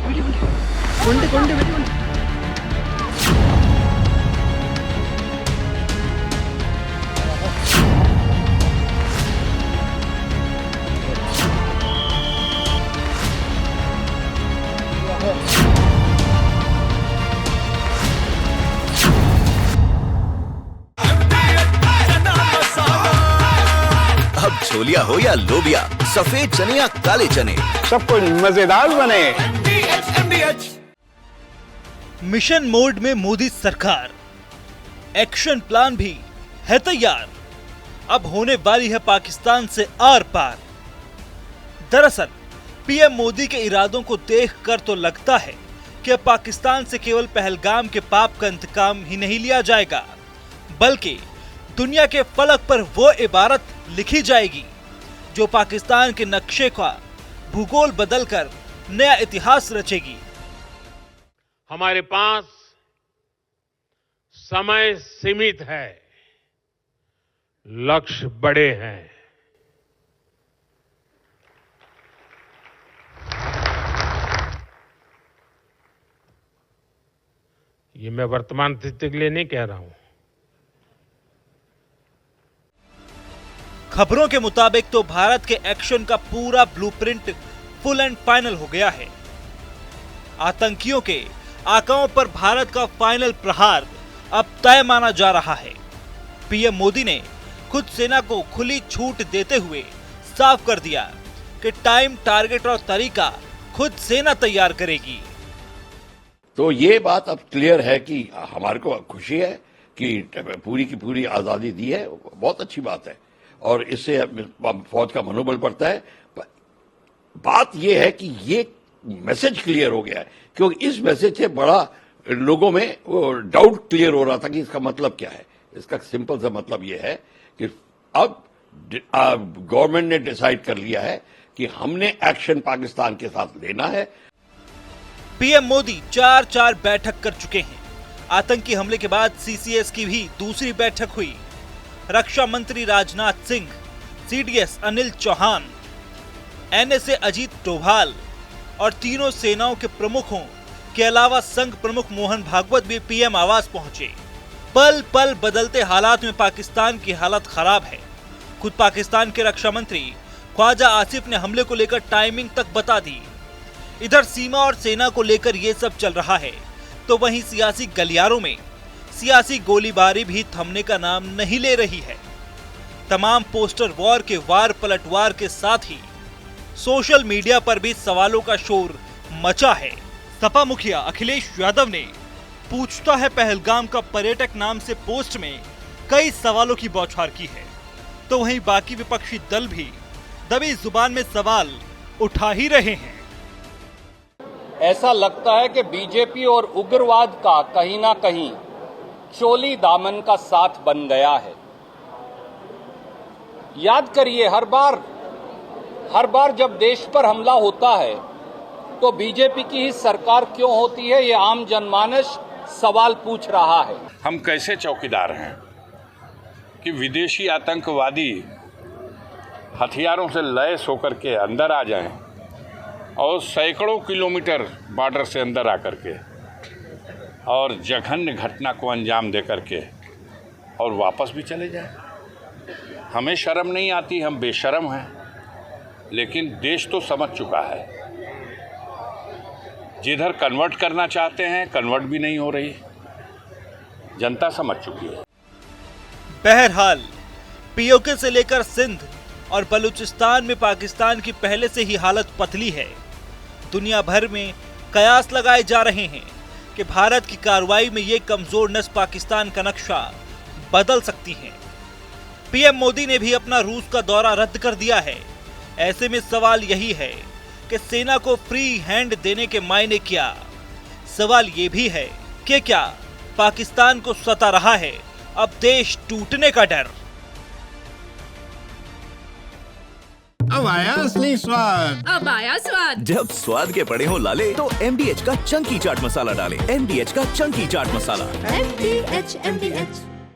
अब छोलिया हो या लोबिया, सफेद चने या काले चने, सब कुछ मजेदार बने। मिशन मोड में मोदी सरकार, एक्शन प्लान भी है तैयार। अब होने वाली है पाकिस्तान से आर पार। दरअसल पीएम मोदी के इरादों को देखकर तो लगता है कि पाकिस्तान से केवल पहलगाम के पाप का इंतकाम ही नहीं लिया जाएगा, बल्कि दुनिया के फलक पर वो इबारत लिखी जाएगी जो पाकिस्तान के नक्शे का भूगोल बदलकर नया इतिहास रचेगी। हमारे पास समय सीमित है, लक्ष्य बड़े हैं। ये मैं वर्तमान स्थिति के लिए नहीं कह रहा हूं। खबरों के मुताबिक तो भारत के एक्शन का पूरा ब्लूप्रिंट फुल एंड फाइनल हो गया है। आतंकियों के आकाओं पर भारत का फाइनल प्रहार अब तय माना जा रहा है। पीएम मोदी ने खुद सेना को खुली छूट देते हुए साफ कर दिया कि टाइम, टारगेट और तरीका खुद सेना तैयार करेगी। तो ये बात अब क्लियर है कि हमारे को खुशी है कि पूरी की पूरी आजादी दी है, बहुत अच्छी बात है और इससे फौज का मनोबल बढ़ता है। बात यह है कि ये मैसेज क्लियर हो गया है, क्योंकि इस मैसेज से बड़ा लोगों में डाउट क्लियर हो रहा था कि इसका मतलब क्या है। इसका सिंपल सा मतलब यह है कि अब गवर्नमेंट ने डिसाइड कर लिया है कि हमने एक्शन पाकिस्तान के साथ लेना है। पीएम मोदी 4 बैठक कर चुके हैं। आतंकी हमले के बाद सीसीएस की भी दूसरी बैठक हुई। रक्षा मंत्री राजनाथ सिंह, सीडीएस अनिल चौहान, एनएसए अजीत डोभाल और तीनों सेनाओं के प्रमुखों के अलावा संघ प्रमुख मोहन भागवत भी पीएम आवास पहुंचे। पल पल बदलते हालात में पाकिस्तान की हालत खराब है। खुद पाकिस्तान के रक्षा मंत्री ख्वाजा आसिफ ने हमले को लेकर टाइमिंग तक बता दी। इधर सीमा और सेना को लेकर ये सब चल रहा है, तो वहीं सियासी गलियारों में सियासी गोलीबारी भी थमने का नाम नहीं ले रही है। तमाम पोस्टर वॉर के वार पलटवार के साथ ही सोशल मीडिया पर भी सवालों का शोर मचा है। सपा मुखिया अखिलेश यादव ने पूछता है पहलगाम का पर्यटक नाम से पोस्ट में कई सवालों की बौछार की है, तो वहीं बाकी विपक्षी दल भी दबी जुबान में सवाल उठा ही रहे हैं। ऐसा लगता है कि बीजेपी और उग्रवाद का कहीं ना कहीं चोली दामन का साथ बन गया है। याद करिए, हर बार जब देश पर हमला होता है तो बीजेपी की ही सरकार क्यों होती है, ये आम जनमानस सवाल पूछ रहा है। हम कैसे चौकीदार हैं कि विदेशी आतंकवादी हथियारों से लैस होकर के अंदर आ जाएं और सैकड़ों किलोमीटर बॉर्डर से अंदर आकर के और जघन्य घटना को अंजाम दे करके और वापस भी चले जाएं। हमें शर्म नहीं आती, हम बेशर्म हैं, लेकिन देश तो समझ चुका है। जिधर कन्वर्ट करना चाहते हैं कन्वर्ट भी नहीं हो रही, जनता समझ चुकी है। बहरहाल पीओके से लेकर सिंध और बलूचिस्तान में पाकिस्तान की पहले से ही हालत पतली है। दुनिया भर में कयास लगाए जा रहे हैं कि भारत की कार्रवाई में ये कमजोर नस पाकिस्तान का नक्शा बदल सकती है। पीएम मोदी ने भी अपना रूस का दौरा रद्द कर दिया है। ऐसे में सवाल यही है कि सेना को फ्री हैंड देने के मायने क्या। सवाल ये भी है कि क्या पाकिस्तान को सता रहा है अब देश टूटने का डर। अब आया असली स्वाद। अब आया स्वाद। जब स्वाद के पड़े हो लाले तो MDH का चंकी चाट मसाला डालें। MDH का चंकी चाट मसाला। MDH